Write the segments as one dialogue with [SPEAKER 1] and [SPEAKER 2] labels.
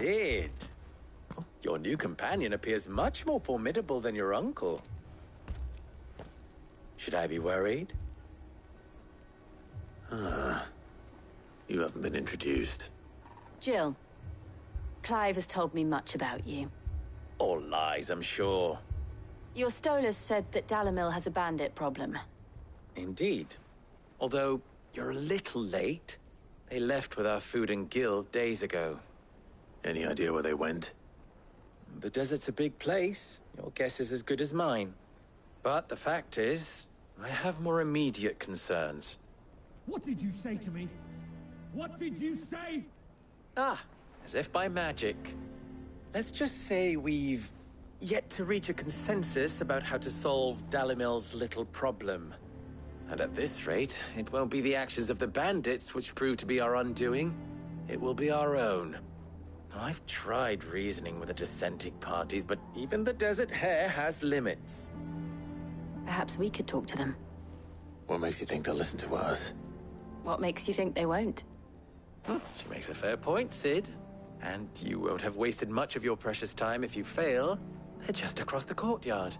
[SPEAKER 1] Sid! Oh, your new companion appears much more formidable than your uncle. Should I be worried?
[SPEAKER 2] You haven't been introduced.
[SPEAKER 3] Jill. Clive has told me much about you.
[SPEAKER 1] All lies, I'm sure.
[SPEAKER 3] Your Stolas said that Dalamil has a bandit problem.
[SPEAKER 1] Indeed. Although, you're a little late. They left with our food and guild days ago.
[SPEAKER 2] Any idea where they went?
[SPEAKER 1] The desert's a big place. Your guess is as good as mine. But the fact is, I have more immediate concerns.
[SPEAKER 4] What did you say to me? What did you say?
[SPEAKER 1] As if by magic. Let's just say we've yet to reach a consensus about how to solve Dalamil's little problem. And at this rate, it won't be the actions of the bandits which prove to be our undoing. It will be our own. I've tried reasoning with the dissenting parties, but even the Desert Hare has limits.
[SPEAKER 3] Perhaps we could talk to them.
[SPEAKER 2] What makes you think they'll listen to us?
[SPEAKER 3] What makes you think they won't?
[SPEAKER 1] She makes a fair point, Sid. And you won't have wasted much of your precious time if you fail. They're just across the courtyard.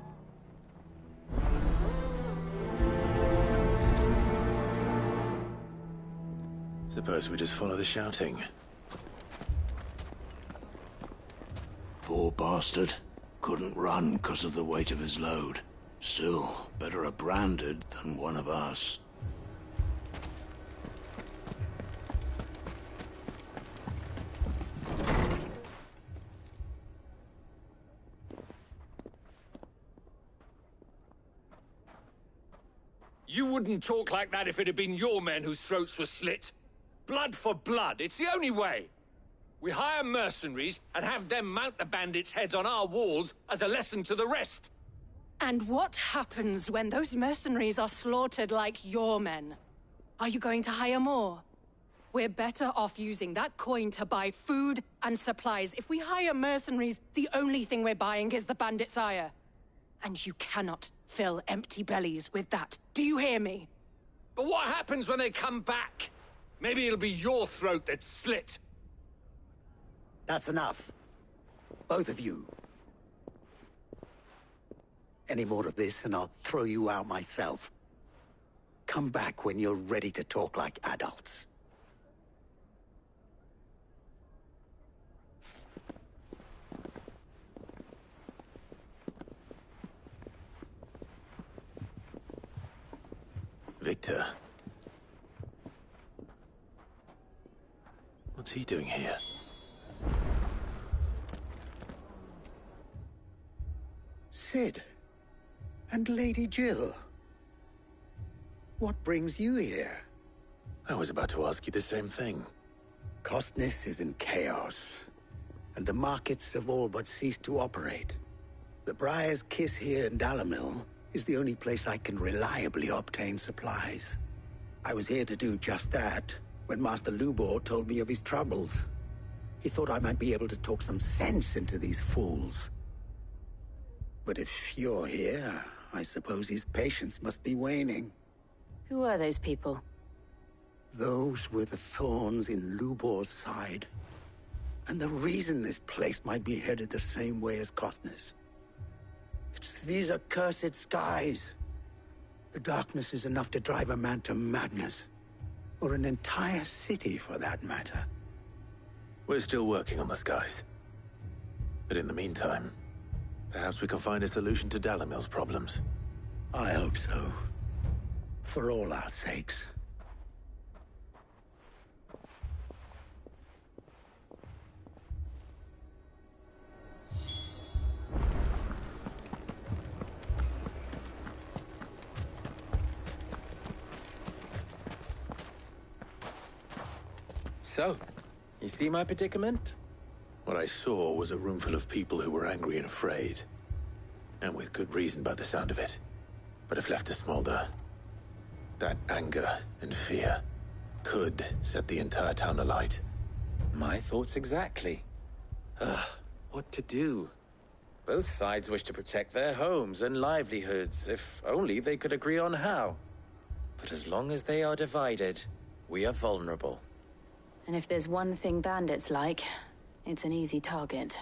[SPEAKER 2] Suppose we just follow the shouting. Poor bastard. Couldn't run because of the weight of his load. Still, better a branded than one of us.
[SPEAKER 5] You wouldn't talk like that if it had been your men whose throats were slit. Blood for blood, it's the only way. We hire mercenaries and have them mount the bandits' heads on our walls as a lesson to the rest.
[SPEAKER 6] And what happens when those mercenaries are slaughtered like your men? Are you going to hire more? We're better off using that coin to buy food and supplies. If we hire mercenaries, the only thing we're buying is the bandits' ire. And you cannot fill empty bellies with that. Do you hear me?
[SPEAKER 5] But what happens when they come back? Maybe it'll be your throat that's slit.
[SPEAKER 7] That's enough. Both of you. Any more of this and I'll throw you out myself. Come back when you're ready to talk like adults.
[SPEAKER 2] Victor. What's he doing here?
[SPEAKER 7] Sid. And Lady Jill. What brings you here?
[SPEAKER 2] I was about to ask you the same thing.
[SPEAKER 7] Costness is in chaos, and the markets have all but ceased to operate. The Briar's Kiss here in Dalamil is the only place I can reliably obtain supplies. I was here to do just that when Master Lubor told me of his troubles. He thought I might be able to talk some sense into these fools. But if you're here, I suppose his patience must be waning.
[SPEAKER 3] Who are those people?
[SPEAKER 7] Those were the thorns in Lubor's side. And the reason this place might be headed the same way as Costness. It's these accursed skies. The darkness is enough to drive a man to madness. Or an entire city, for that matter.
[SPEAKER 2] We're still working on the skies. But in the meantime, perhaps we can find a solution to Dalamil's problems.
[SPEAKER 7] I hope so. For all our sakes.
[SPEAKER 1] So, you see my predicament?
[SPEAKER 2] What I saw was a room full of people who were angry and afraid. And with good reason by the sound of it. But if left to smolder, that anger and fear could set the entire town alight.
[SPEAKER 1] My thoughts exactly. What to do? Both sides wish to protect their homes and livelihoods, if only they could agree on how. But as long as they are divided, we are vulnerable.
[SPEAKER 3] And if there's one thing bandits like, It's an easy target.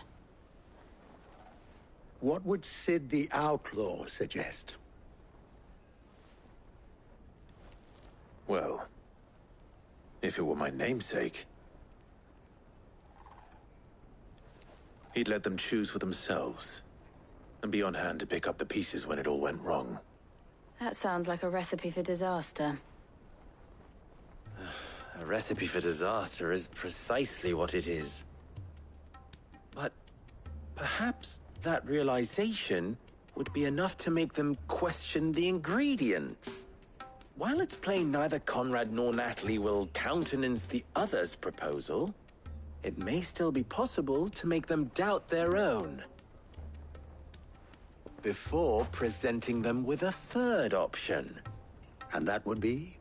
[SPEAKER 7] What would Sid the Outlaw suggest?
[SPEAKER 2] Well, if it were my namesake, he'd let them choose for themselves, and be on hand to pick up the pieces when it all went wrong.
[SPEAKER 3] That sounds like a recipe for disaster.
[SPEAKER 1] A recipe for disaster is precisely what it is. But perhaps that realization would be enough to make them question the ingredients. While it's plain neither Conrad nor Natalie will countenance the other's proposal, it may still be possible to make them doubt their own. Before presenting them with a third option.
[SPEAKER 7] And that would be?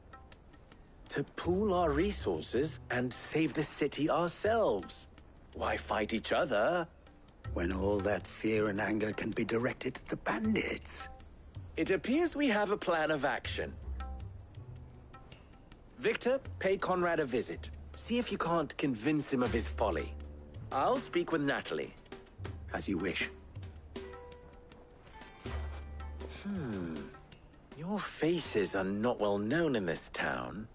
[SPEAKER 1] To pool our resources and save the city ourselves. Why fight each other?
[SPEAKER 7] When all that fear and anger can be directed at the bandits.
[SPEAKER 1] It appears we have a plan of action. Victor, pay Conrad a visit. See if you can't convince him of his folly. I'll speak with Natalie.
[SPEAKER 7] As you wish.
[SPEAKER 1] Your faces are not well known in this town.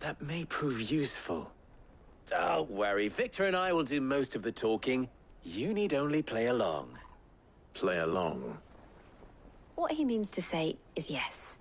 [SPEAKER 1] That may prove useful. Don't worry, Victor and I will do most of the talking. You need only play along.
[SPEAKER 2] Play along.
[SPEAKER 3] What he means to say is yes.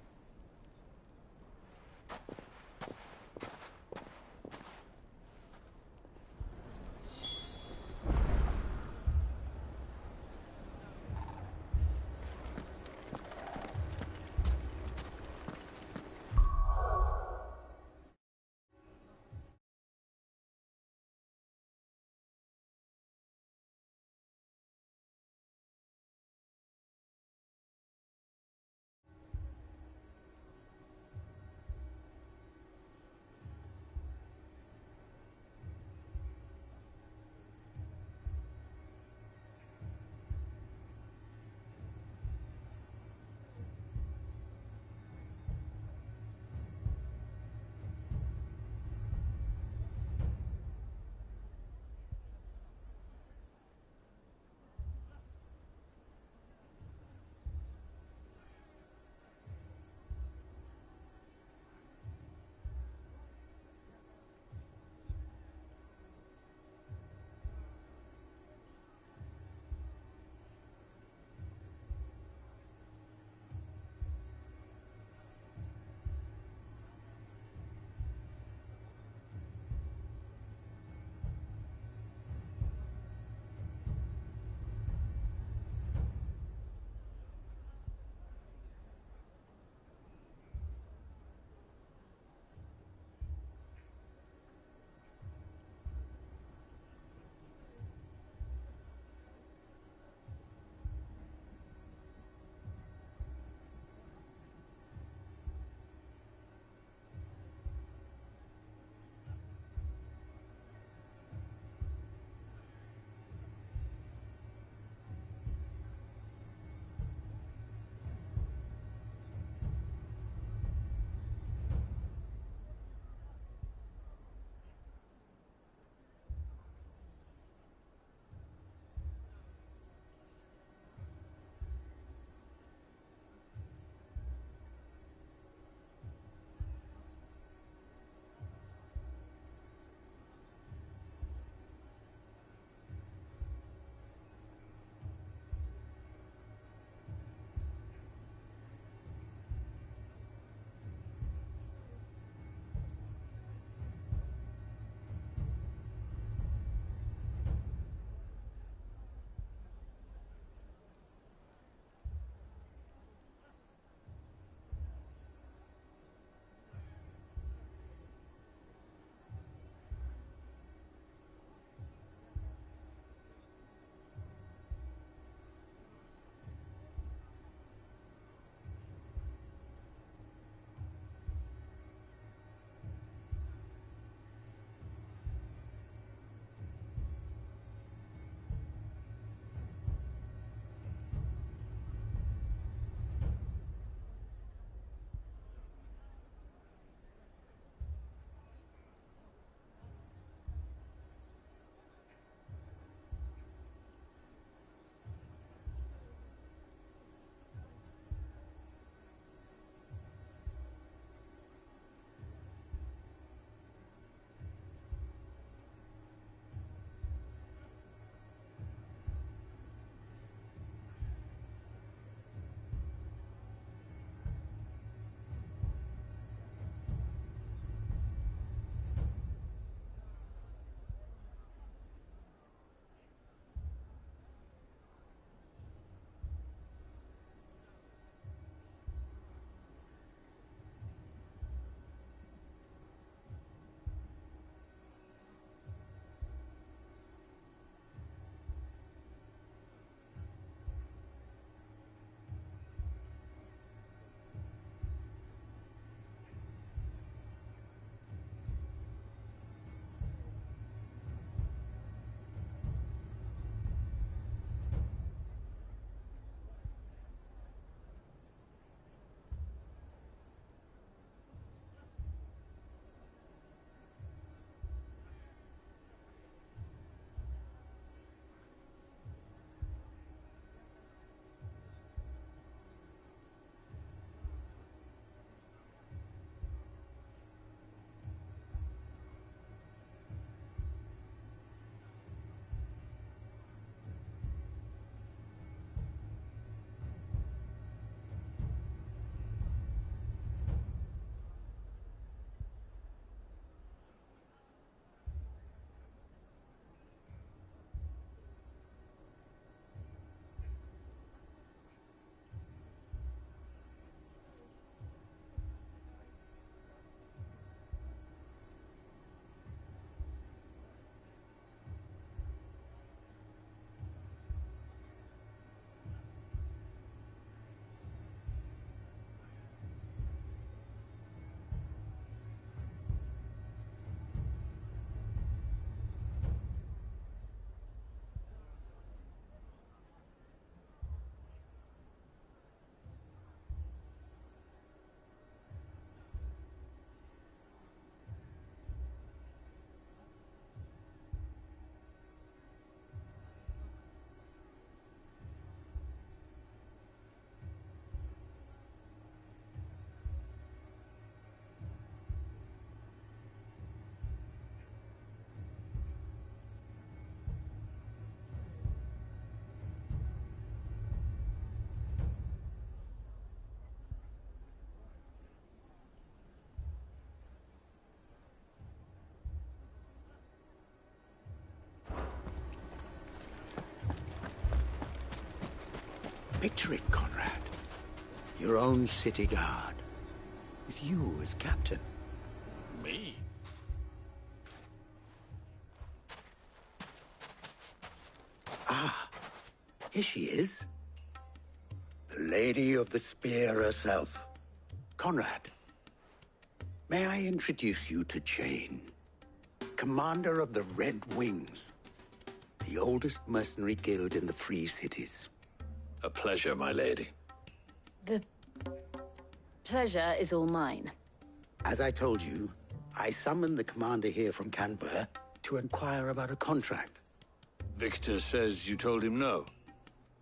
[SPEAKER 7] Picture it, Conrad. Your own city guard, with you as captain.
[SPEAKER 2] Me?
[SPEAKER 7] Ah, here she is. The Lady of the Spear herself. Conrad, may I introduce you to Jane, commander of the Red Wings, the oldest mercenary guild in the Free Cities.
[SPEAKER 2] A pleasure, my lady.
[SPEAKER 3] The pleasure is all mine.
[SPEAKER 7] As I told you, I summoned the commander here from Canver to inquire about a contract.
[SPEAKER 5] Victor says you told him no.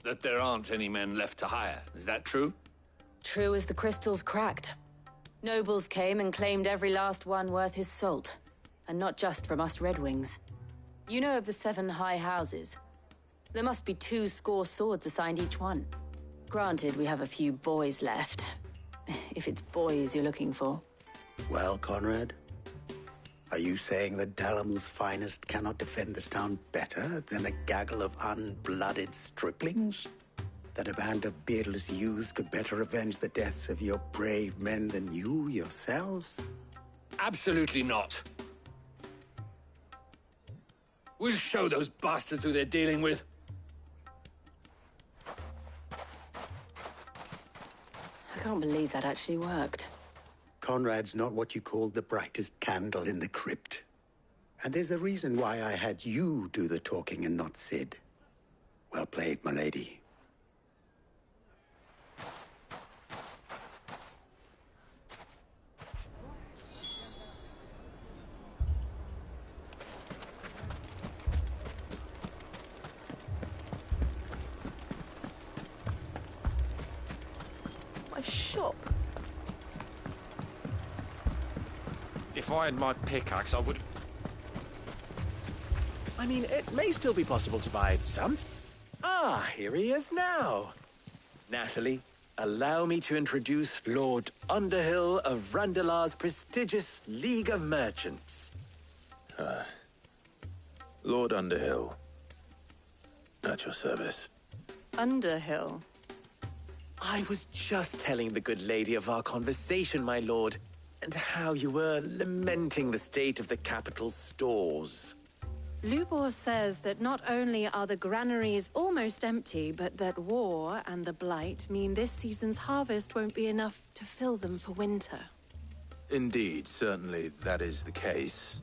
[SPEAKER 5] That there aren't any men left to hire. Is that true?
[SPEAKER 3] True as the crystals cracked. Nobles came and claimed every last one worth his salt. And not just from us Red Wings. You know of the 7 high houses. There must be 2 swords assigned each one. Granted, we have a few boys left. If it's boys you're looking for.
[SPEAKER 7] Well, Conrad, are you saying that Dalamil's finest cannot defend this town better than a gaggle of unblooded striplings? That a band of beardless youths could better avenge the deaths of your brave men than you yourselves?
[SPEAKER 5] Absolutely not. We'll show those bastards who they're dealing with.
[SPEAKER 3] I can't believe that actually worked.
[SPEAKER 7] Conrad's not what you call the brightest candle in the crypt. And there's a reason why I had you do the talking and not Sid. Well played, my lady.
[SPEAKER 8] My shop.
[SPEAKER 1] If I had my pickaxe, I would... I mean, it may still be possible to buy some... Ah, here he is now. Natalie, allow me to introduce Lord Underhill of Randalar's prestigious League of Merchants.
[SPEAKER 2] Lord Underhill. At your service.
[SPEAKER 6] Underhill.
[SPEAKER 1] I was just telling the good lady of our conversation, my lord, and how you were lamenting the state of the capital's stores.
[SPEAKER 6] Lubor says that not only are the granaries almost empty, but that war and the Blight mean this season's harvest won't be enough to fill them for winter.
[SPEAKER 2] Indeed, certainly that is the case.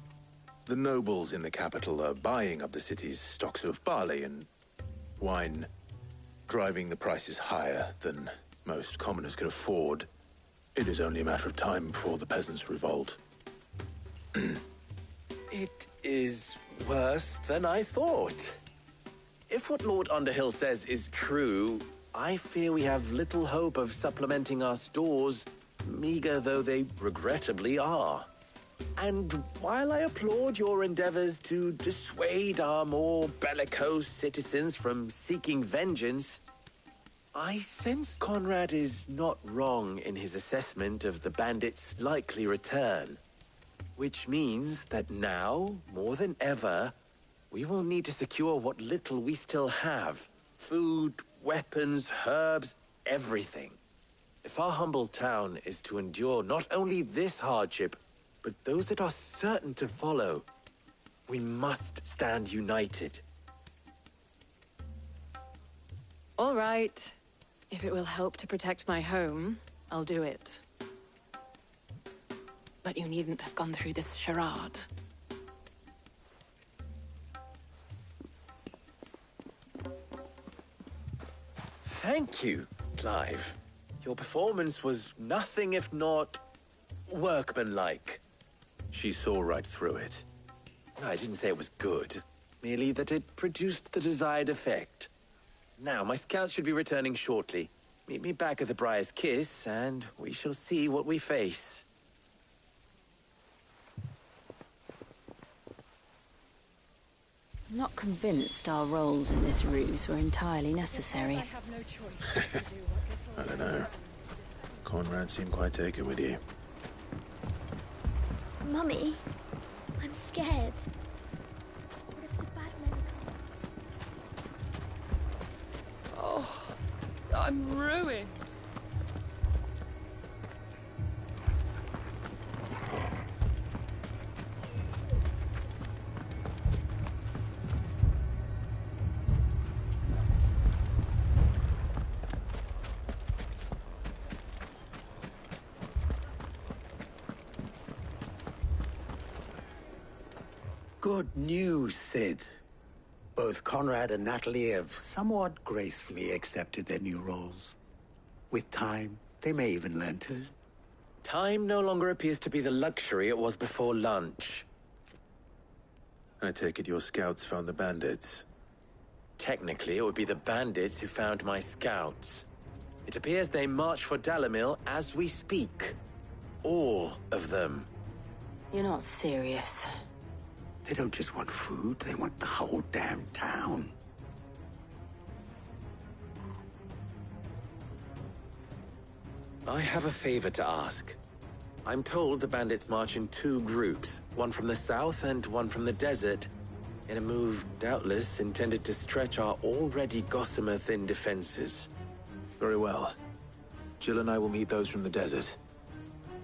[SPEAKER 2] The nobles in the capital are buying up the city's stocks of barley and wine, driving the prices higher than most commoners can afford. It is only a matter of time before the peasants revolt.
[SPEAKER 1] It is worse than I thought. If what Lord Underhill says is true, I fear we have little hope of supplementing our stores, meager though they regrettably are. And while I applaud your endeavors to dissuade our more bellicose citizens from seeking vengeance, I sense Conrad is not wrong in his assessment of the bandits' likely return. Which means that now, more than ever, we will need to secure what little we still have. Food, weapons, herbs, everything. If our humble town is to endure not only this hardship, but those that are certain to follow, we must stand united.
[SPEAKER 6] All right. If it will help to protect my home, I'll do it. But you needn't have gone through this charade.
[SPEAKER 1] Thank you, Clive. Your performance was nothing if not workmanlike.
[SPEAKER 2] She saw right through it.
[SPEAKER 1] I didn't say it was good, merely that it produced the desired effect. Now, my scouts should be returning shortly. Meet me back at the Briar's Kiss, and we shall see what we face.
[SPEAKER 3] I'm not convinced our roles in this ruse were entirely necessary.
[SPEAKER 2] I don't know. Conrad seemed quite taken with you.
[SPEAKER 9] Mummy, I'm scared. What if the bad men come?
[SPEAKER 6] Oh, I'm ruined.
[SPEAKER 7] Good news, Sid. Both Conrad and Natalie have somewhat gracefully accepted their new roles. With time, they may even learn to.
[SPEAKER 1] Time no longer appears to be the luxury it was before lunch.
[SPEAKER 2] I take it your scouts found the bandits.
[SPEAKER 1] Technically, it would be the bandits who found my scouts. It appears they march for Dalimil as we speak. All of them.
[SPEAKER 3] You're not serious.
[SPEAKER 7] They don't just want food, they want the whole damn town.
[SPEAKER 1] I have a favor to ask. I'm told the bandits march in two groups, one from the south and one from the desert, in a move doubtless intended to stretch our already gossamer-thin defenses.
[SPEAKER 2] Very well. Jill and I will meet those from the desert.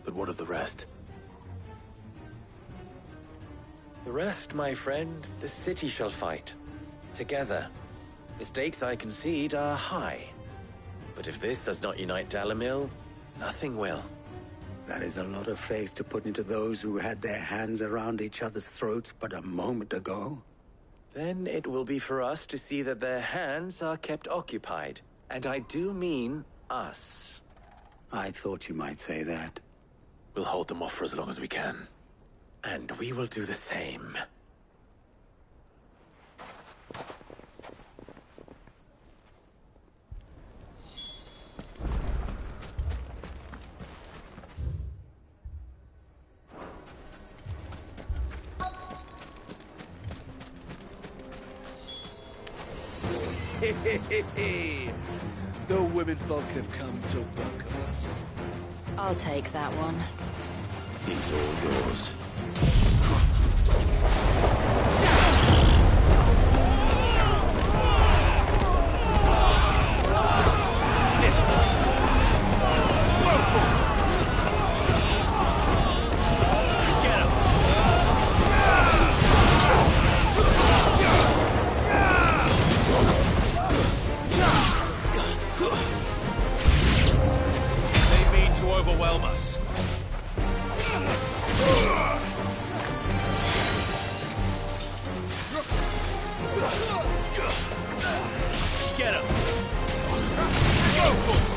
[SPEAKER 2] But what of the rest?
[SPEAKER 1] The rest, my friend, the city shall fight. Together. The stakes, I concede, are high. But if this does not unite Dalimil, nothing will.
[SPEAKER 7] That is a lot of faith to put into those who had their hands around each other's throats but a moment ago.
[SPEAKER 1] Then it will be for us to see that their hands are kept occupied. And I do mean us.
[SPEAKER 7] I thought you might say that.
[SPEAKER 2] We'll hold them off for as long as we can.
[SPEAKER 1] And we will do the same.
[SPEAKER 8] The women folk have come to welcome us.
[SPEAKER 3] I'll take that one.
[SPEAKER 2] He's all yours.
[SPEAKER 5] They mean to overwhelm us. Get him! Go for it!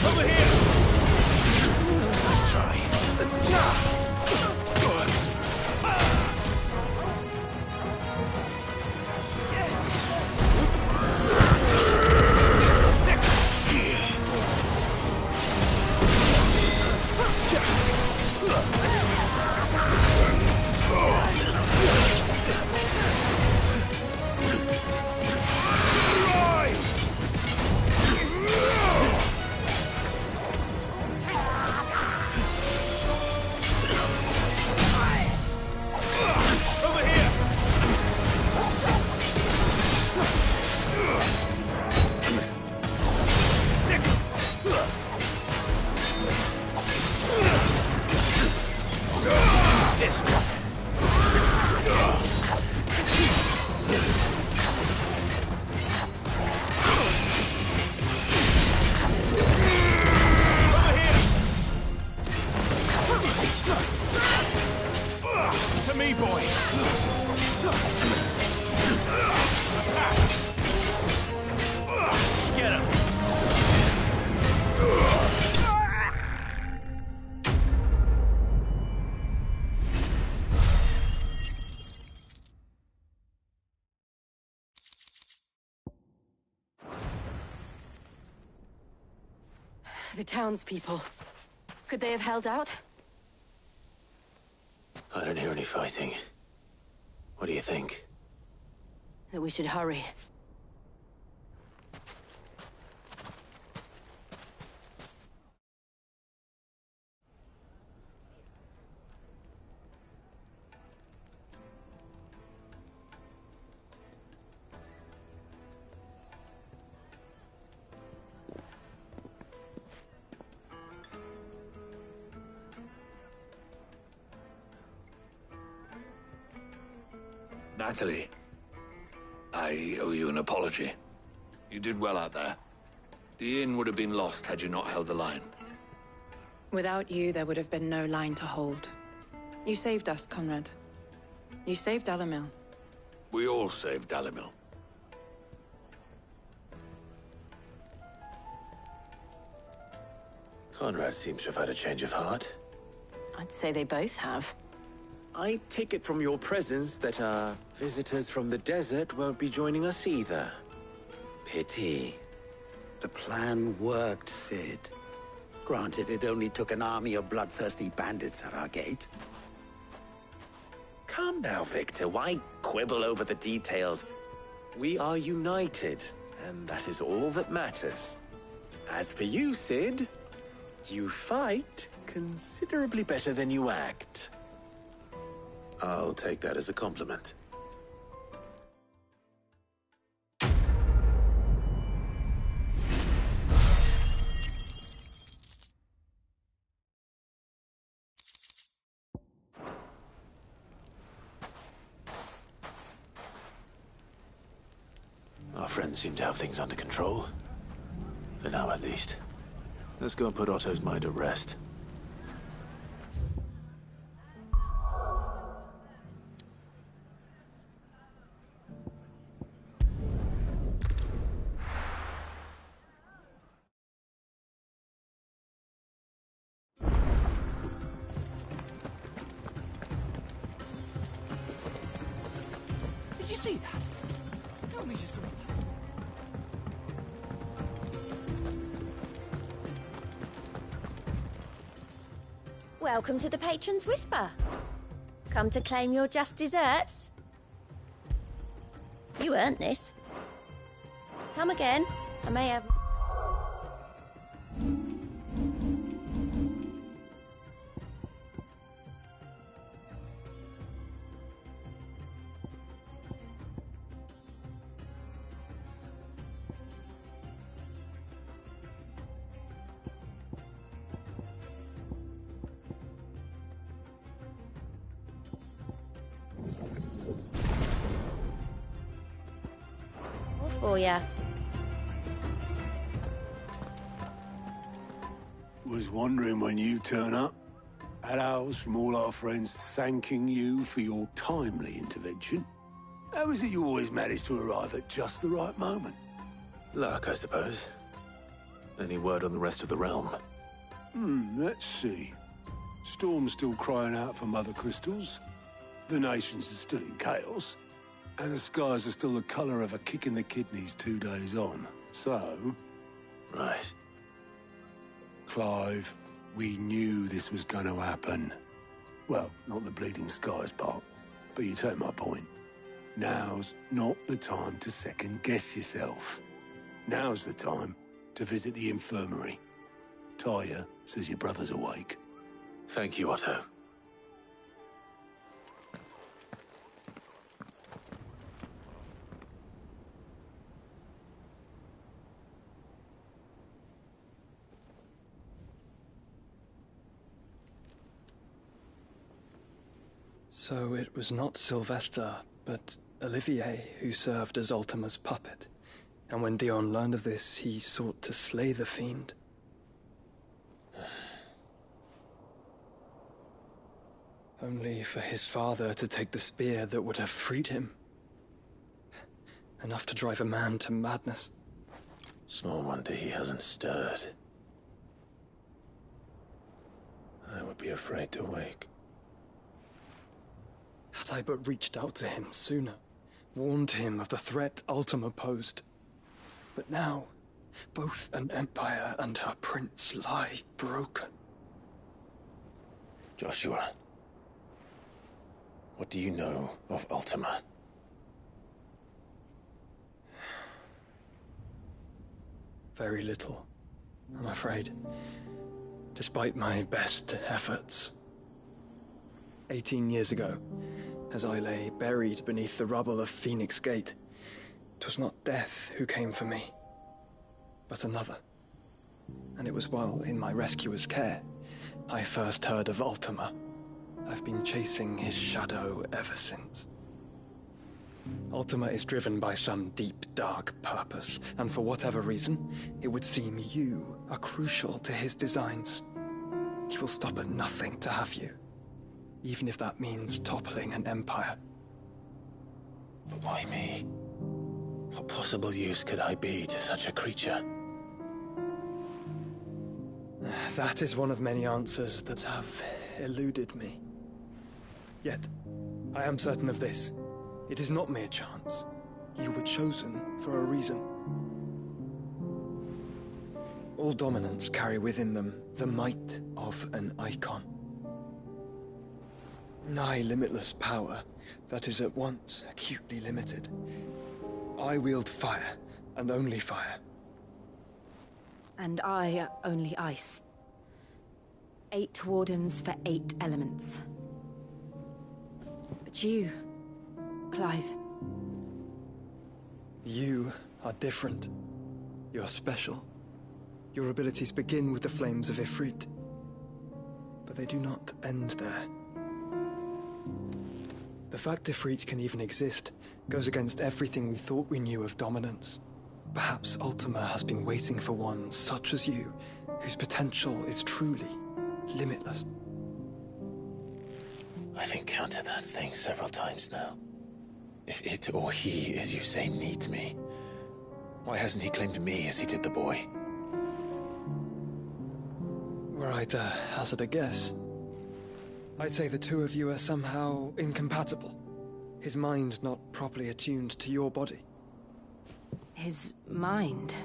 [SPEAKER 5] Over here! Let's try. Over here! This one. Over here! To me, boy! Get him!
[SPEAKER 3] The townspeople. Could they have held out?
[SPEAKER 2] I don't hear any fighting. What do you think?
[SPEAKER 3] That we should hurry.
[SPEAKER 5] Natalie, I owe you an apology. You did well out there. The inn would have been lost had you not held the line.
[SPEAKER 6] Without you, there would have been no line to hold. You saved us, Conrad. You saved Dalimil.
[SPEAKER 5] We all saved Dalimil.
[SPEAKER 2] Conrad seems to have had a change of heart.
[SPEAKER 3] I'd say they both have.
[SPEAKER 1] I take it from your presence that our visitors from the desert won't be joining us either. Pity.
[SPEAKER 7] The plan worked, Sid. Granted, it only took an army of bloodthirsty bandits at our gate.
[SPEAKER 1] Calm now, Victor. Why quibble over the details? We are united, and that is all that matters. As for you, Sid, you fight considerably better than you act.
[SPEAKER 2] I'll take that as a compliment. Our friends seem to have things under control. For now, at least. Let's go and put Otto's mind at rest.
[SPEAKER 8] Did you see that? Tell me you saw that.
[SPEAKER 9] Welcome to the Patron's Whisper. Come to claim your just desserts? You earned this. Come again. I may have... for ya.
[SPEAKER 10] Was wondering when you turn up. Had ours from all our friends thanking you for your timely intervention. How is it you always manage to arrive at just the right moment?
[SPEAKER 2] Luck, I suppose. Any word on the rest of the realm?
[SPEAKER 10] Let's see. Storm's still crying out for mother crystals. The nations are still in chaos. And the skies are still the colour of a kick in the kidneys 2 days on. So...
[SPEAKER 2] Right.
[SPEAKER 10] Clive, we knew this was going to happen. Well, not the bleeding skies part, but you take my point. Now's not the time to second-guess yourself. Now's the time to visit the infirmary. Taya says your brother's awake.
[SPEAKER 2] Thank you, Otto.
[SPEAKER 11] So it was not Sylvester, but Olivier who served as Ultima's puppet. And when Dion learned of this, he sought to slay the fiend. Only for his father to take the spear that would have freed him. Enough to drive a man to madness.
[SPEAKER 2] Small wonder he hasn't stirred. I would be afraid to wake.
[SPEAKER 11] Had I but reached out to him sooner, warned him of the threat Ultima posed. But now, both an empire and her prince lie broken.
[SPEAKER 2] Joshua, what do you know of Ultima?
[SPEAKER 11] Very little, I'm afraid. Despite my best efforts. 18 years ago, as I lay buried beneath the rubble of Phoenix Gate, 'twas not death who came for me, but another. And it was while in my rescuer's care, I first heard of Ultima. I've been chasing his shadow ever since. Ultima is driven by some deep, dark purpose, and for whatever reason, it would seem you are crucial to his designs. He will stop at nothing to have you, even if that means toppling an empire.
[SPEAKER 2] But why me? What possible use could I be to such a creature?
[SPEAKER 11] That is one of many answers that have eluded me. Yet, I am certain of this. It is not mere chance. You were chosen for a reason. All dominants carry within them the might of an icon. Nigh limitless power that is at once acutely limited. I wield fire, and only fire.
[SPEAKER 3] And I only ice. 8 wardens for 8 elements. But you, Clive.
[SPEAKER 11] You are different. You're special. Your abilities begin with the flames of Ifrit. But they do not end there. The fact Ifrit can even exist goes against everything we thought we knew of dominance. Perhaps Ultima has been waiting for one such as you, whose potential is truly limitless.
[SPEAKER 2] I've encountered that thing several times now. If it or he, as you say, needs me, why hasn't he claimed me as he did the boy?
[SPEAKER 11] Were I to hazard a guess, I'd say the two of you are somehow incompatible. His mind not properly attuned to your body.
[SPEAKER 3] His mind?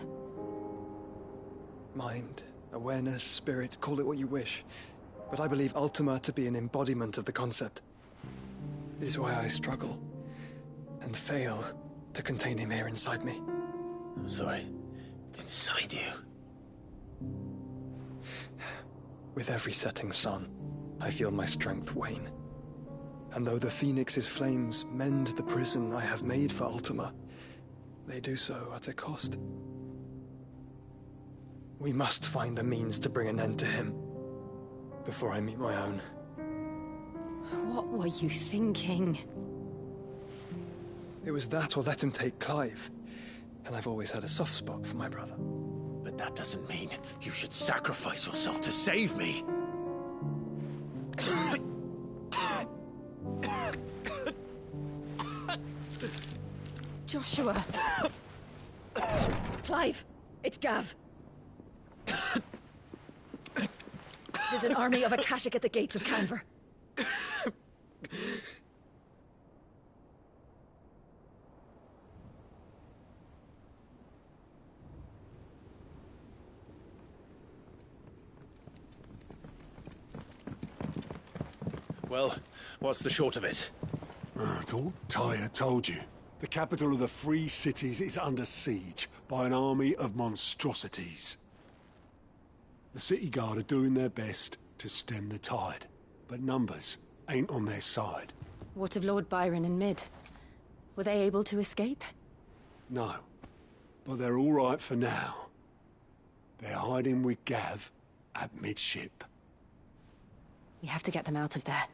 [SPEAKER 11] Mind, awareness, spirit, call it what you wish. But I believe Ultima to be an embodiment of the concept. This is why I struggle and fail to contain him here inside me.
[SPEAKER 2] I'm sorry. Inside you?
[SPEAKER 11] With every setting sun, I feel my strength wane. And though the Phoenix's flames mend the prison I have made for Ultima, they do so at a cost. We must find a means to bring an end to him before I meet my own.
[SPEAKER 3] What were you thinking?
[SPEAKER 11] It was that or let him take Clive. And I've always had a soft spot for my brother.
[SPEAKER 2] But that doesn't mean you should sacrifice yourself to save me.
[SPEAKER 6] Joshua. Clive, it's Gav. There's an army of Akashic at the gates of Canver.
[SPEAKER 2] Well, what's the short of it?
[SPEAKER 10] It's all Tyre told you. The capital of the Free Cities is under siege by an army of monstrosities. The City Guard are doing their best to stem the tide, but numbers ain't on their side.
[SPEAKER 3] What of Lord Byron and Mid? Were they able to escape?
[SPEAKER 10] No, but they're all right for now. They're hiding with Gav at midship.
[SPEAKER 3] We have to get them out of there.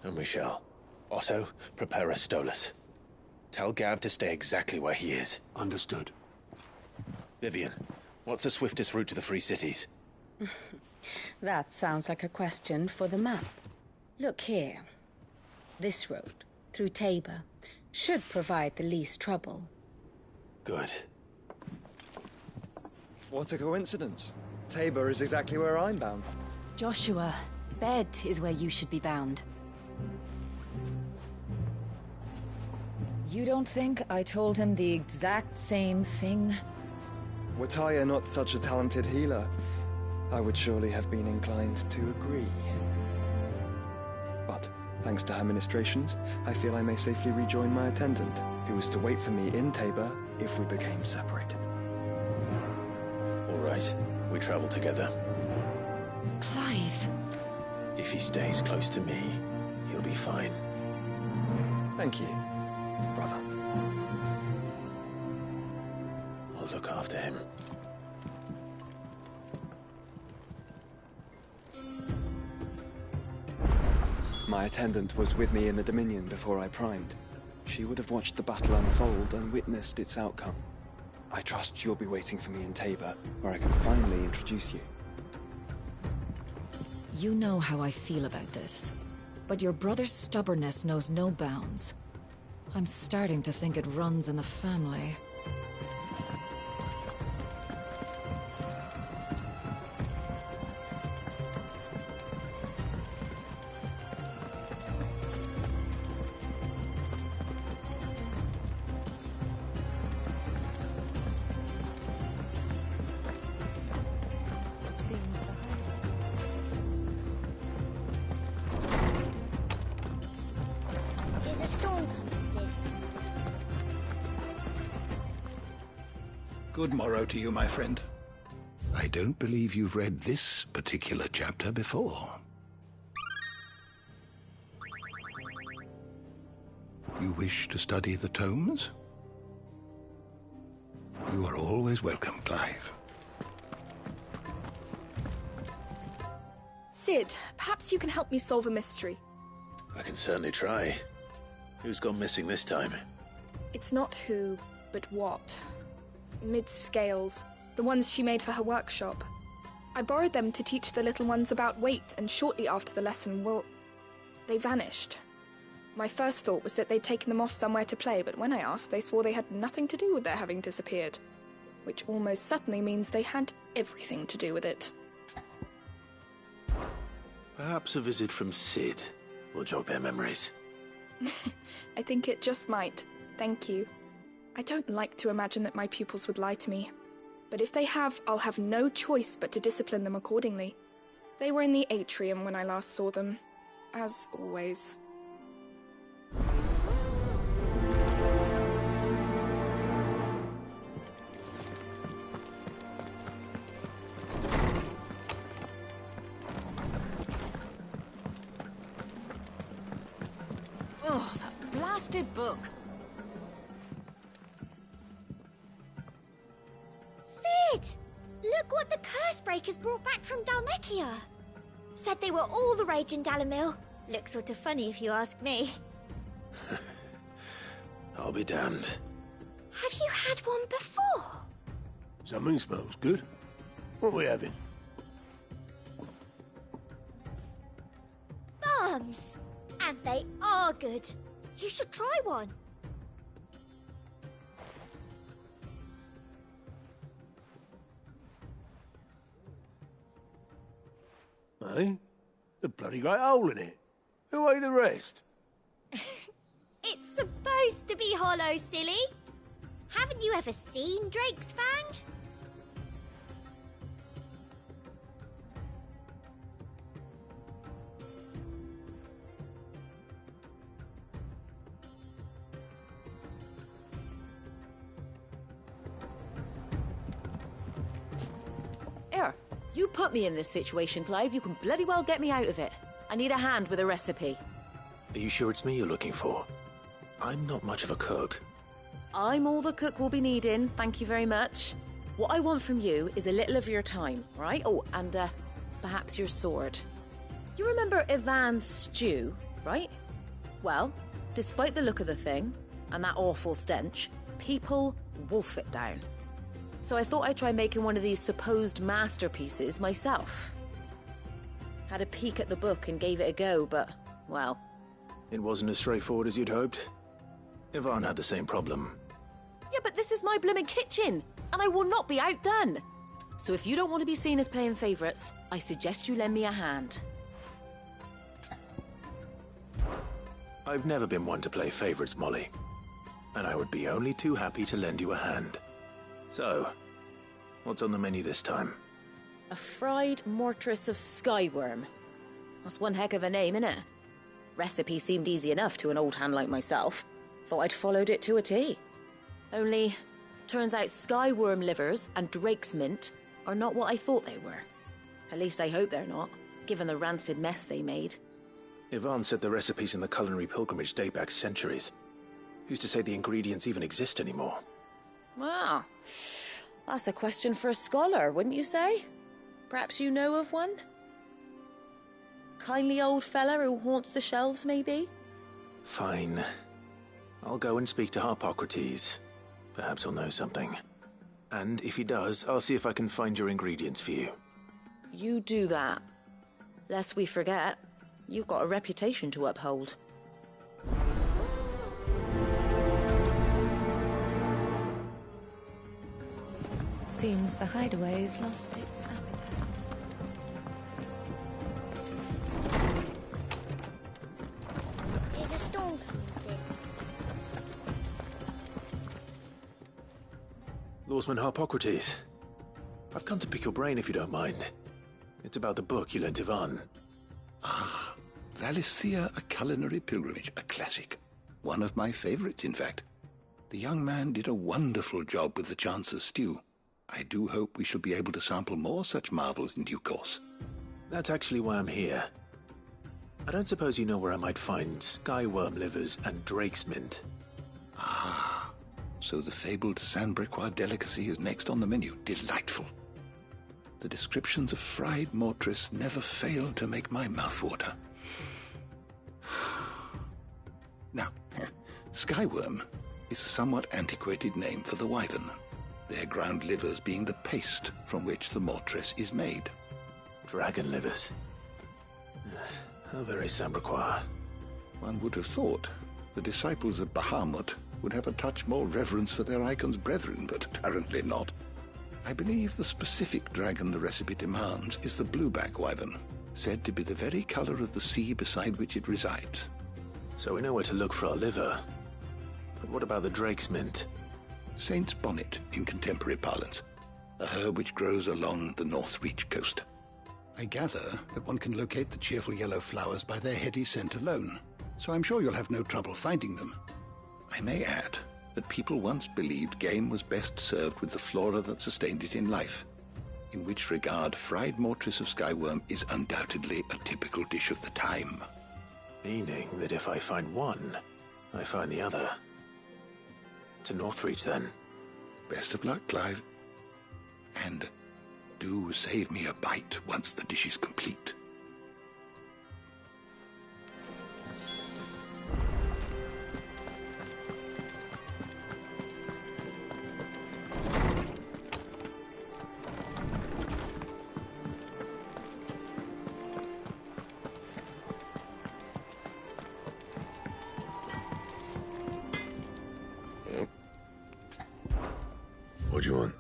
[SPEAKER 2] And we shall. Otto, prepare a Stolas. Tell Gav to stay exactly where he is.
[SPEAKER 10] Understood.
[SPEAKER 2] Vivian, what's the swiftest route to the Free Cities?
[SPEAKER 12] That sounds like a question for the map. Look here. This road, through Tabor, should provide the least trouble.
[SPEAKER 2] Good.
[SPEAKER 11] What a coincidence. Tabor is exactly where I'm bound.
[SPEAKER 3] Joshua, bed is where you should be bound.
[SPEAKER 12] You don't think I told him the exact same thing?
[SPEAKER 11] Were Tyre not such a talented healer, I would surely have been inclined to agree. But, thanks to her ministrations, I feel I may safely rejoin my attendant, who was to wait for me in Tabor if we became separated.
[SPEAKER 2] All right, we travel together.
[SPEAKER 3] Clive!
[SPEAKER 2] If he stays close to me, he'll be fine.
[SPEAKER 11] Thank you, brother.
[SPEAKER 2] I'll look after him.
[SPEAKER 11] My attendant was with me in the Dominion before I primed. She would have watched the battle unfold and witnessed its outcome. I trust you'll be waiting for me in Tabor, where I can finally introduce you.
[SPEAKER 13] You know how I feel about this, but your brother's stubbornness knows no bounds. I'm starting to think it runs in the family.
[SPEAKER 9] Is a storm coming, Sid?
[SPEAKER 14] Good morrow to you, my friend. I don't believe you've read this particular chapter before. You wish to study the tomes? You are always welcome, Clive.
[SPEAKER 15] Sid, perhaps you can help me solve a mystery.
[SPEAKER 2] I can certainly try. Who's gone missing this time?
[SPEAKER 15] It's not who, but what. Mid's scales, the ones she made for her workshop. I borrowed them to teach the little ones about weight, and shortly after the lesson, well, they vanished. My first thought was that they'd taken them off somewhere to play, but when I asked, they swore they had nothing to do with their having disappeared. Which almost certainly means they had everything to do with it.
[SPEAKER 2] Perhaps a visit from Sid will jog their memories.
[SPEAKER 15] I think it just might. Thank you. I don't like to imagine that my pupils would lie to me. But if they have, I'll have no choice but to discipline them accordingly. They were in the atrium when I last saw them. As always.
[SPEAKER 13] Oh, that blasted book.
[SPEAKER 9] Sid! Look what the Cursebreakers brought back from Dalmekia. Said they were all the rage in Dalimil. Looks sort of funny if you ask me.
[SPEAKER 2] I'll be damned.
[SPEAKER 9] Have you had one before?
[SPEAKER 10] Something smells good. What are we having?
[SPEAKER 9] Bombs! And they are good. You should try one.
[SPEAKER 10] Eh? A bloody great hole in it. Who ate the rest?
[SPEAKER 9] It's supposed to be hollow, silly. Haven't you ever seen Drake's Fang?
[SPEAKER 16] Here, you put me in this situation, Clive. You can bloody well get me out of it. I need a hand with a recipe.
[SPEAKER 2] Are you sure it's me you're looking for? I'm not much of a cook.
[SPEAKER 16] I'm all the cook will be needing, thank you very much. What I want from you is a little of your time, right? Oh, and perhaps your sword. You remember Ivan's stew, right? Well, despite the look of the thing, and that awful stench, people wolf it down. So I thought I'd try making one of these supposed masterpieces myself. Had a peek at the book and gave it a go, but, well...
[SPEAKER 2] It wasn't as straightforward as you'd hoped. Ivan had the same problem.
[SPEAKER 16] Yeah, but this is my blooming kitchen, and I will not be outdone. So if you don't want to be seen as playing favourites, I suggest you lend me a hand.
[SPEAKER 2] I've never been one to play favourites, Molly. And I would be only too happy to lend you a hand. So, what's on the menu this time?
[SPEAKER 16] A fried mortress of skyworm. That's one heck of a name, innit? Recipe seemed easy enough to an old hand like myself. Thought I'd followed it to a T. Only, turns out skyworm livers and drake's mint are not what I thought they were. At least I hope they're not, given the rancid mess they made.
[SPEAKER 2] Ivan said the recipes in the culinary pilgrimage date back centuries. Who's to say the ingredients even exist anymore?
[SPEAKER 16] Well, that's a question for a scholar, wouldn't you say? Perhaps you know of one? Kindly old fella who haunts the shelves, maybe?
[SPEAKER 2] Fine. I'll go and speak to Harpocrates. Perhaps he'll know something. And if he does, I'll see if I can find your ingredients for you.
[SPEAKER 16] You do that. Lest we forget, you've got a reputation to uphold.
[SPEAKER 13] Seems the hideaway's lost its appetite.
[SPEAKER 9] Is a storm coming soon?
[SPEAKER 2] Lawsman Harpocrates, I've come to pick your brain if you don't mind. It's about the book you lent Ivan.
[SPEAKER 14] Ah, Valisthea, A Culinary Pilgrimage, a classic. One of my favorites, in fact. The young man did a wonderful job with the Chance's stew. I do hope we shall be able to sample more such marvels in due course.
[SPEAKER 2] That's actually why I'm here. I don't suppose you know where I might find skyworm livers and drake's mint.
[SPEAKER 14] Ah, so the fabled Sanbriquois delicacy is next on the menu. Delightful. The descriptions of fried mortris never fail to make my mouth water. Now, skyworm is a somewhat antiquated name for the wyvern, their ground livers being the paste from which the mortris is made.
[SPEAKER 2] Dragon livers. How very Sambriquois.
[SPEAKER 14] One would have thought the disciples of Bahamut would have a touch more reverence for their icon's brethren, but apparently not. I believe the specific dragon the recipe demands is the blueback wyvern, said to be the very color of the sea beside which it resides.
[SPEAKER 2] So we know where to look for our liver. But what about the drake's mint?
[SPEAKER 14] Saint's bonnet in contemporary parlance, a herb which grows along the North Reach coast. I gather that one can locate the cheerful yellow flowers by their heady scent alone, so I'm sure you'll have no trouble finding them. I may add that people once believed game was best served with the flora that sustained it in life, in which regard fried mortris of skyworm is undoubtedly a typical dish of the time.
[SPEAKER 2] Meaning that if I find one, I find the other. To Northreach, then.
[SPEAKER 14] Best of luck, Clive. And do save me a bite once the dish is complete.
[SPEAKER 10] What do you want?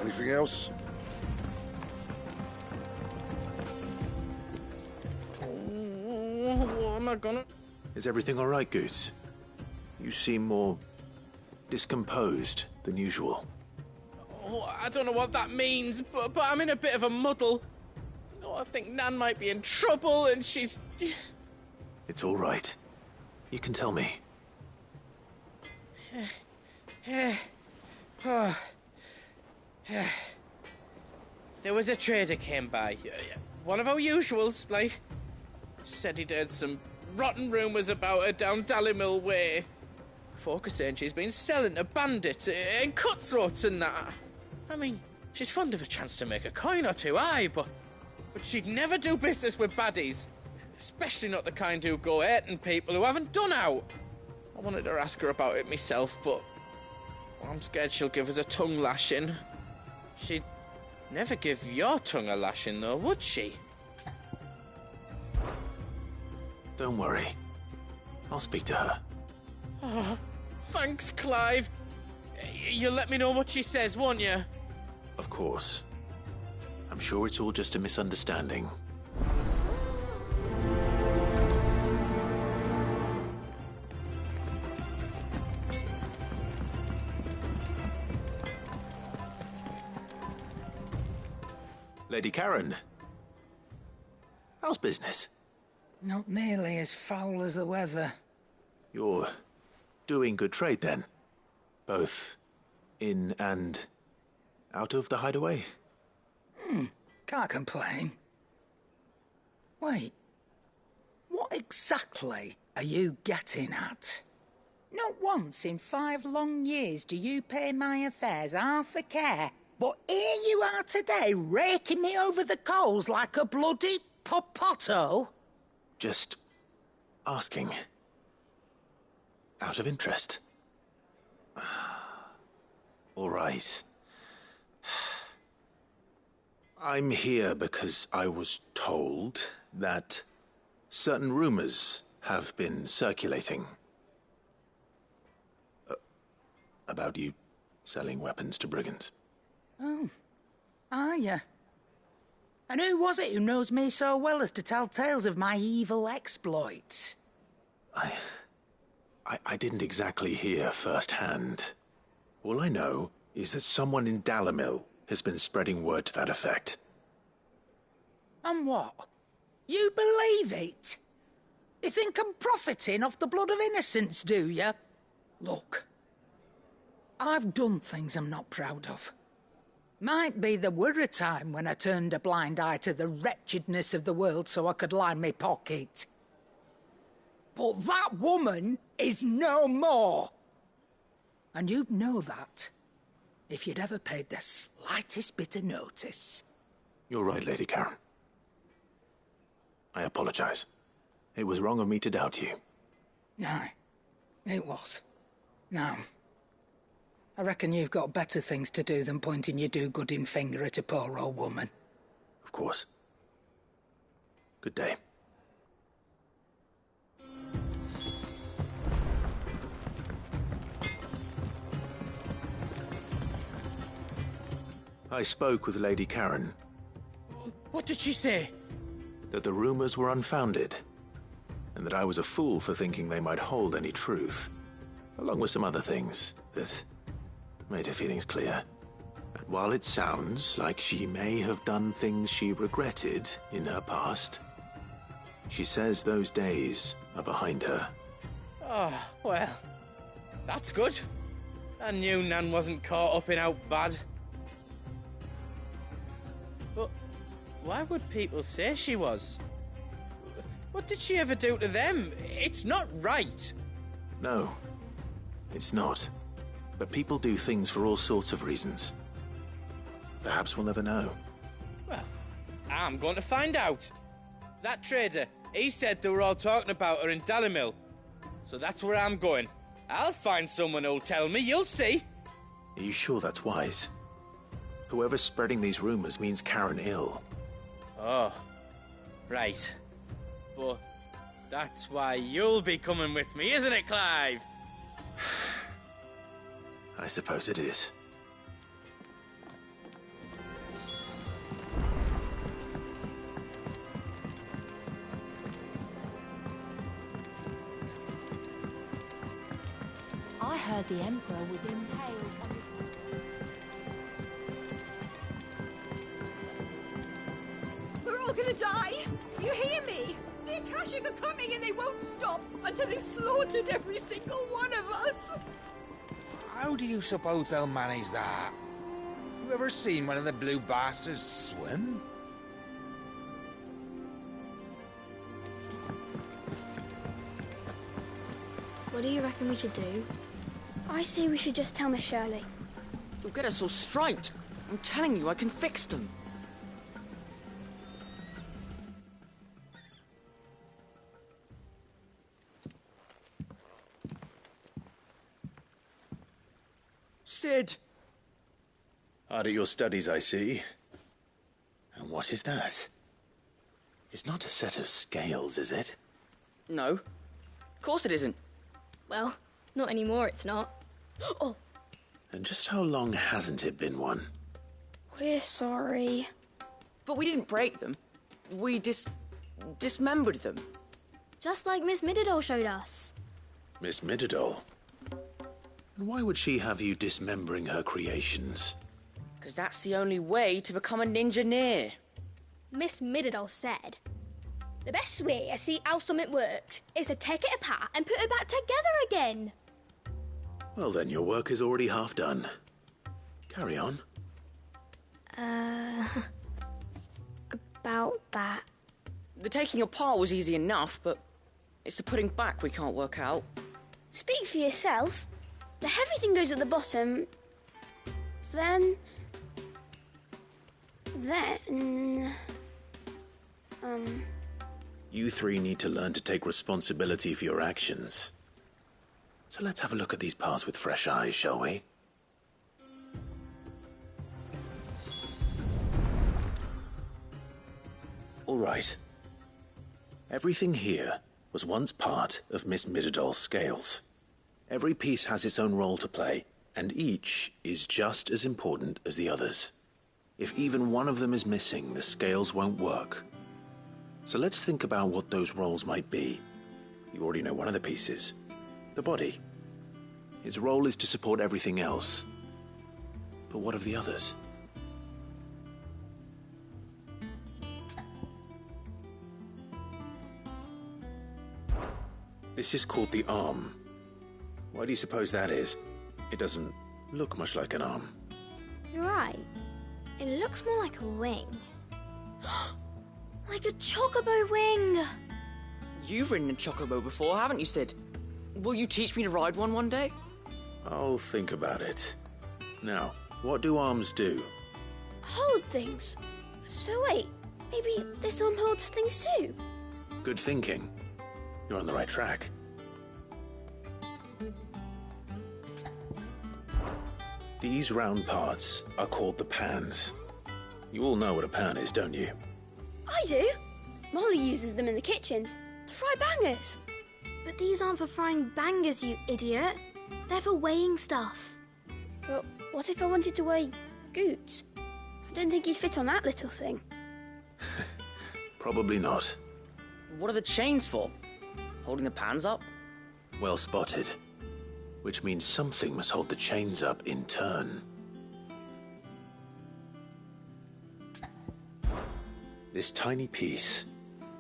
[SPEAKER 10] Anything else?
[SPEAKER 17] What am I gonna...
[SPEAKER 2] Is everything all right, Goots? You seem more discomposed than usual.
[SPEAKER 17] Oh, I don't know what that means, but I'm in a bit of a muddle. Oh, I think Nan might be in trouble and she's...
[SPEAKER 2] It's all right. You can tell me.
[SPEAKER 17] There was a trader came by. One of our usuals, like... Said he'd heard some rotten rumours about her down Dalimil Way. Folk are saying she's been selling to bandits and cutthroats and that. I mean, she's fond of a chance to make a coin or two, aye, but she'd never do business with baddies. Especially not the kind who go hurting people who haven't done out. I wanted to ask her about it myself, but I'm scared she'll give us a tongue lashing. She'd never give your tongue a lashing, though, would she?
[SPEAKER 2] Don't worry. I'll speak to her.
[SPEAKER 17] Oh, thanks, Clive. You'll let me know what she says, won't you?
[SPEAKER 2] Of course. I'm sure it's all just a misunderstanding. Lady Karen. How's business?
[SPEAKER 18] Not nearly as foul as the weather.
[SPEAKER 2] You're doing good trade, then? Both in and Out of the hideaway?
[SPEAKER 18] Can't complain. Wait. What exactly are you getting at? Not once in 5 long years do you pay my affairs half a care, but here you are today, raking me over the coals like a bloody popoto?
[SPEAKER 2] Just asking. Out of interest. All right. I'm here because I was told that certain rumors have been circulating about you selling weapons to brigands.
[SPEAKER 18] Oh, are ya? And who was it who knows me so well as to tell tales of my evil exploits?
[SPEAKER 2] I didn't exactly hear firsthand. All I know is that someone in Dalimil has been spreading word to that effect.
[SPEAKER 18] And what? You believe it? You think I'm profiting off the blood of innocents, do you? Look, I've done things I'm not proud of. Might be there were a time when I turned a blind eye to the wretchedness of the world so I could line my pocket. But that woman is no more. And you'd know that if you'd ever paid the slightest bit of notice.
[SPEAKER 2] You're right, Lady Karen. I apologize. It was wrong of me to doubt you.
[SPEAKER 18] No, it was. Now, I reckon you've got better things to do than pointing your do-gooding finger at a poor old woman.
[SPEAKER 2] Of course. Good day. I spoke with Lady Karen.
[SPEAKER 17] What did she say?
[SPEAKER 2] That the rumors were unfounded, and that I was a fool for thinking they might hold any truth, along with some other things that made her feelings clear. And while it sounds like she may have done things she regretted in her past, she says those days are behind her.
[SPEAKER 17] Oh, well, that's good. I knew Nan wasn't caught up in out bad. But why would people say she was? What did she ever do to them? It's not right.
[SPEAKER 2] No, it's not. But people do things for all sorts of reasons. Perhaps we'll never know.
[SPEAKER 17] Well, I'm going to find out. That trader, he said they were all talking about her in Dalimil. So that's where I'm going. I'll find someone who'll tell me, you'll see.
[SPEAKER 2] Are you sure that's wise? Whoever's spreading these rumors means Karen ill.
[SPEAKER 17] Oh, right. But that's why you'll be coming with me, isn't it, Clive?
[SPEAKER 2] I suppose it is.
[SPEAKER 3] I heard the Emperor was impaled on his...
[SPEAKER 19] We're all gonna die! You hear me? The Akashic are coming and they won't stop until they've slaughtered every single one of us!
[SPEAKER 20] How do you suppose they'll manage that? You ever seen one of the blue bastards swim?
[SPEAKER 21] What do you reckon we should do? I say we should just tell Miss Shirley.
[SPEAKER 22] You'll get us all straight. I'm telling you, I can fix them.
[SPEAKER 2] Sid! Hard at your studies, I see. And what is that? It's not a set of scales, is it?
[SPEAKER 22] No. Of course it isn't.
[SPEAKER 21] Well, not anymore, it's not. Oh!
[SPEAKER 2] And just how long hasn't it been one?
[SPEAKER 21] We're sorry.
[SPEAKER 22] But we didn't break them. We dismembered them.
[SPEAKER 21] Just like Miss Mididol showed us.
[SPEAKER 2] Miss Mididol? And why would she have you dismembering her creations?
[SPEAKER 22] Because that's the only way to become a ninja-neer.
[SPEAKER 21] Miss Mididol said, the best way to see how something worked is to take it apart and put it back together again.
[SPEAKER 2] Well then, your work is already half done. Carry on.
[SPEAKER 21] About that.
[SPEAKER 22] The taking apart was easy enough, but it's the putting back we can't work out.
[SPEAKER 21] Speak for yourself. The heavy thing goes at the bottom. Then...
[SPEAKER 2] You three need to learn to take responsibility for your actions. So let's have a look at these parts with fresh eyes, shall we? All right. Everything here was once part of Miss Midadol's scales. Every piece has its own role to play, and each is just as important as the others. If even one of them is missing, the scales won't work. So let's think about what those roles might be. You already know one of the pieces. The body. Its role is to support everything else. But what of the others? This is called the arm. Why do you suppose that is? It doesn't look much like an arm.
[SPEAKER 21] You're right. It looks more like a wing. Like a chocobo wing!
[SPEAKER 22] You've ridden a chocobo before, haven't you, Sid? Will you teach me to ride one day?
[SPEAKER 2] I'll think about it. Now, what do arms do?
[SPEAKER 21] Hold things. So wait, maybe this arm holds things too?
[SPEAKER 2] Good thinking. You're on the right track. These round parts are called the pans. You all know what a pan is, don't you?
[SPEAKER 21] I do. Molly uses them in the kitchens to fry bangers. But these aren't for frying bangers, you idiot. They're for weighing stuff. But what if I wanted to weigh goods? I don't think you'd fit on that little thing.
[SPEAKER 2] Probably not.
[SPEAKER 22] What are the chains for? Holding the pans up?
[SPEAKER 2] Well spotted. Which means something must hold the chains up in turn. This tiny piece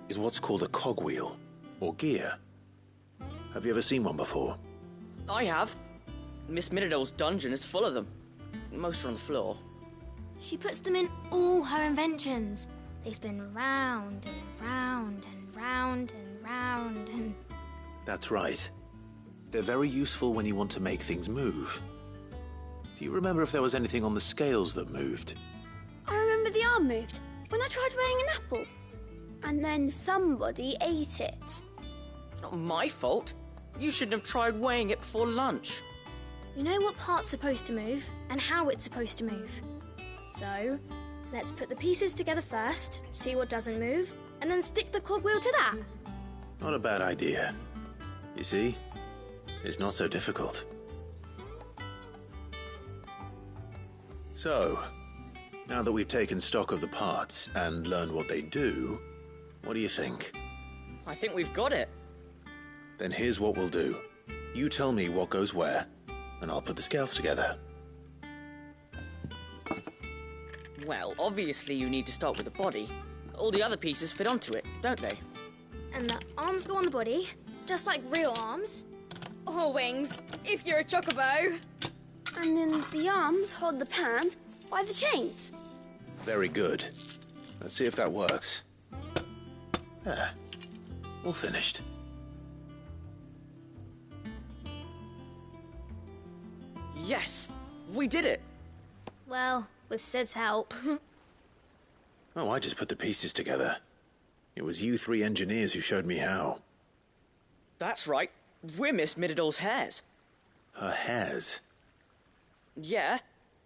[SPEAKER 2] is what's called a cogwheel, or gear. Have you ever seen one before?
[SPEAKER 22] I have. Miss Midadol's dungeon is full of them. Most are on the floor.
[SPEAKER 21] She puts them in all her inventions. They spin round and round and round and round and...
[SPEAKER 2] That's right. They're very useful when you want to make things move. Do you remember if there was anything on the scales that moved?
[SPEAKER 21] I remember the arm moved when I tried weighing an apple. And then somebody ate it.
[SPEAKER 22] It's not my fault. You shouldn't have tried weighing it before lunch.
[SPEAKER 21] You know what part's supposed to move and how it's supposed to move. So, let's put the pieces together first, see what doesn't move, and then stick the cogwheel to that.
[SPEAKER 2] Not a bad idea. You see? It's not so difficult. So, now that we've taken stock of the parts and learned what they do, what do you think?
[SPEAKER 22] I think we've got it.
[SPEAKER 2] Then here's what we'll do. You tell me what goes where, and I'll put the scales together.
[SPEAKER 22] Well, obviously you need to start with the body. All the other pieces fit onto it, don't they?
[SPEAKER 21] And the arms go on the body, just like real arms. Or wings, if you're a chocobo. And then the arms hold the pans by the chains.
[SPEAKER 2] Very good. Let's see if that works. Ah, all finished.
[SPEAKER 22] Yes! We did it!
[SPEAKER 21] Well, with Sid's help.
[SPEAKER 2] Oh, I just put the pieces together. It was you three engineers who showed me how.
[SPEAKER 22] That's right. We're Miss Midadol's hares.
[SPEAKER 2] Her hairs?
[SPEAKER 22] Yeah,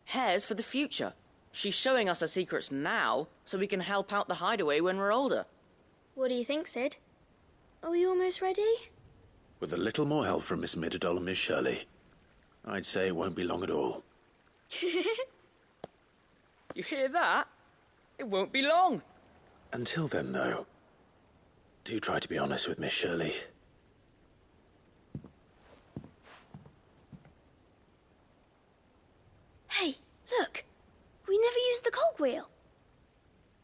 [SPEAKER 22] hares for the future. She's showing us her secrets now, so we can help out the hideaway when we're older.
[SPEAKER 21] What do you think, Sid? Are we almost ready?
[SPEAKER 2] With a little more help from Miss Midadol and Miss Shirley, I'd say it won't be long at all.
[SPEAKER 22] You hear that? It won't be long.
[SPEAKER 2] Until then, though, do try to be honest with Miss Shirley.
[SPEAKER 21] Hey, look! We never used the cogwheel.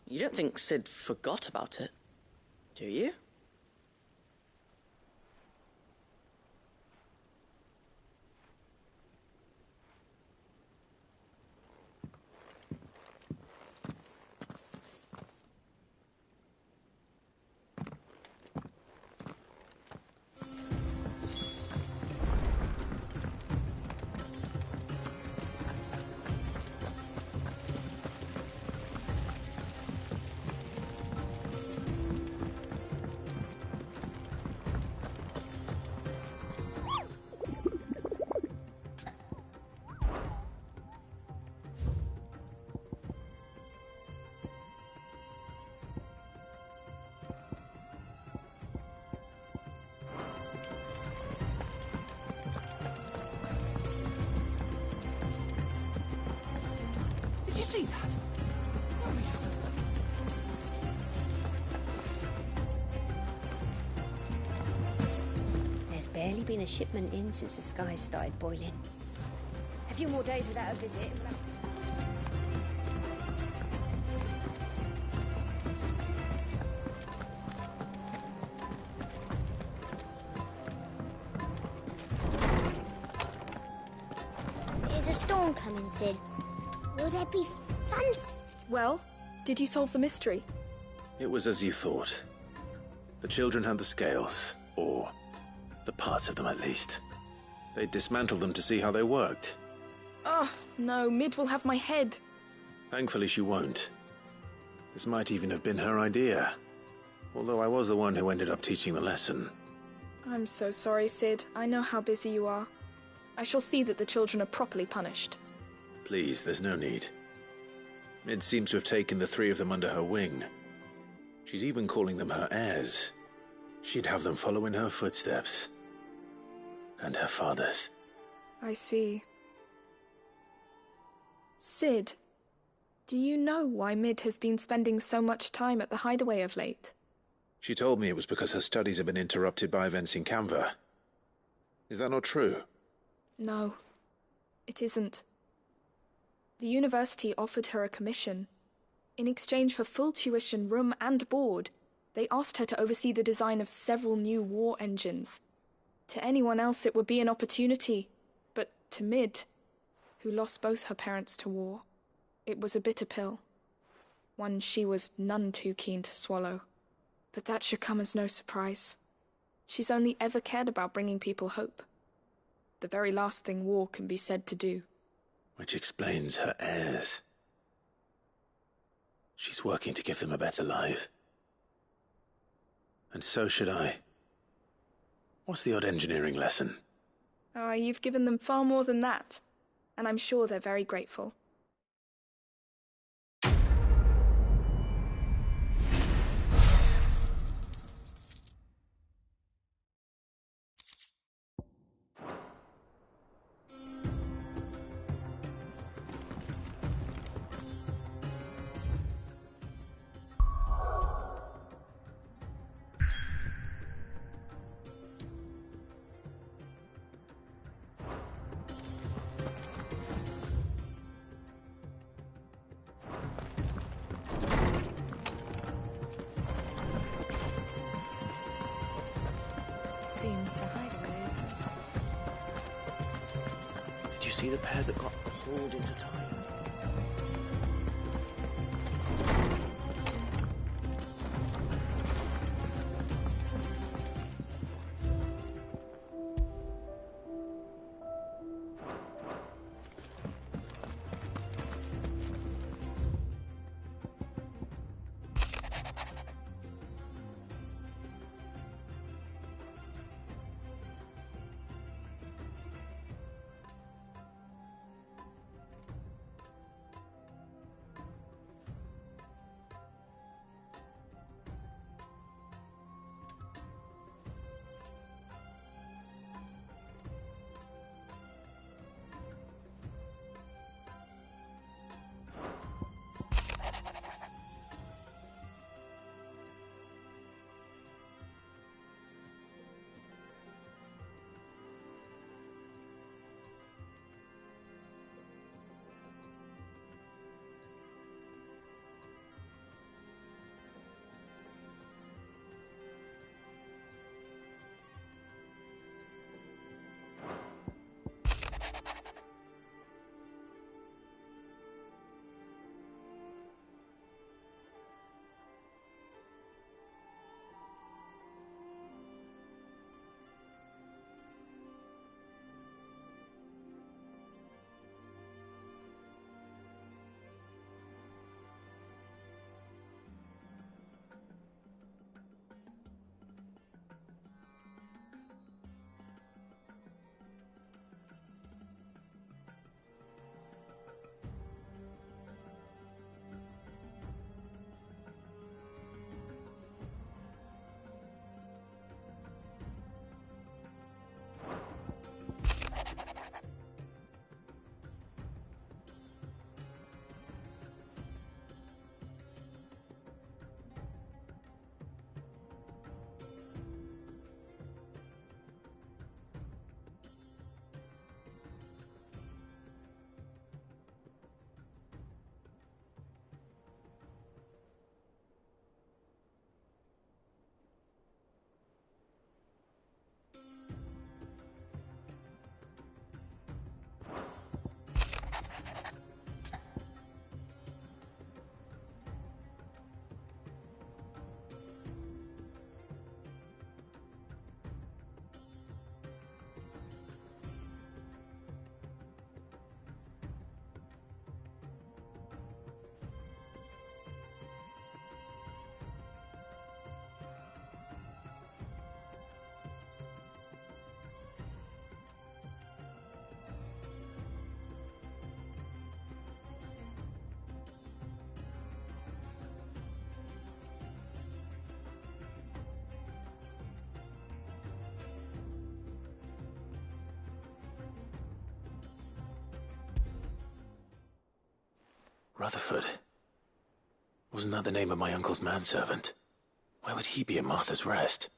[SPEAKER 22] You don't think Sid forgot about it, do you?
[SPEAKER 18] see that?
[SPEAKER 4] There's barely been a shipment in since the skies started boiling. A few more days without a visit. And we'll have to...
[SPEAKER 9] Is a storm coming, Sid? Will there be fun?
[SPEAKER 15] Well, did you solve the mystery?
[SPEAKER 2] It was as you thought. The children had the scales, or the parts of them at least. They dismantled them to see how they worked.
[SPEAKER 15] Oh, no, Mid will have my head.
[SPEAKER 2] Thankfully she won't. This might even have been her idea. Although I was the one who ended up teaching the lesson.
[SPEAKER 15] I'm so sorry, Sid. I know how busy you are. I shall see that the children are properly punished.
[SPEAKER 2] Please, there's no need. Mid seems to have taken the three of them under her wing. She's even calling them her heirs. She'd have them follow in her footsteps. And her father's.
[SPEAKER 15] I see. Sid, do you know why Mid has been spending so much time at the hideaway of late?
[SPEAKER 2] She told me it was because her studies have been interrupted by events in Canva. Is that not true?
[SPEAKER 15] No, it isn't. The university offered her a commission. In exchange for full tuition, room and board, they asked her to oversee the design of several new war engines. To anyone else it would be an opportunity, but to Mid, who lost both her parents to war, it was a bitter pill. One she was none too keen to swallow. But that should come as no surprise. She's only ever cared about bringing people hope. The very last thing war can be said to do.
[SPEAKER 2] Which explains her heirs. She's working to give them a better life. And so should I. What's the odd engineering lesson?
[SPEAKER 15] Ah, you've given them far more than that. And I'm sure they're very grateful.
[SPEAKER 13] Seems the hideaway is...
[SPEAKER 1] Did you see the pair that got hauled into tires?
[SPEAKER 2] Rutherford. Wasn't that the name of my uncle's manservant? Why would he be at Martha's Rest?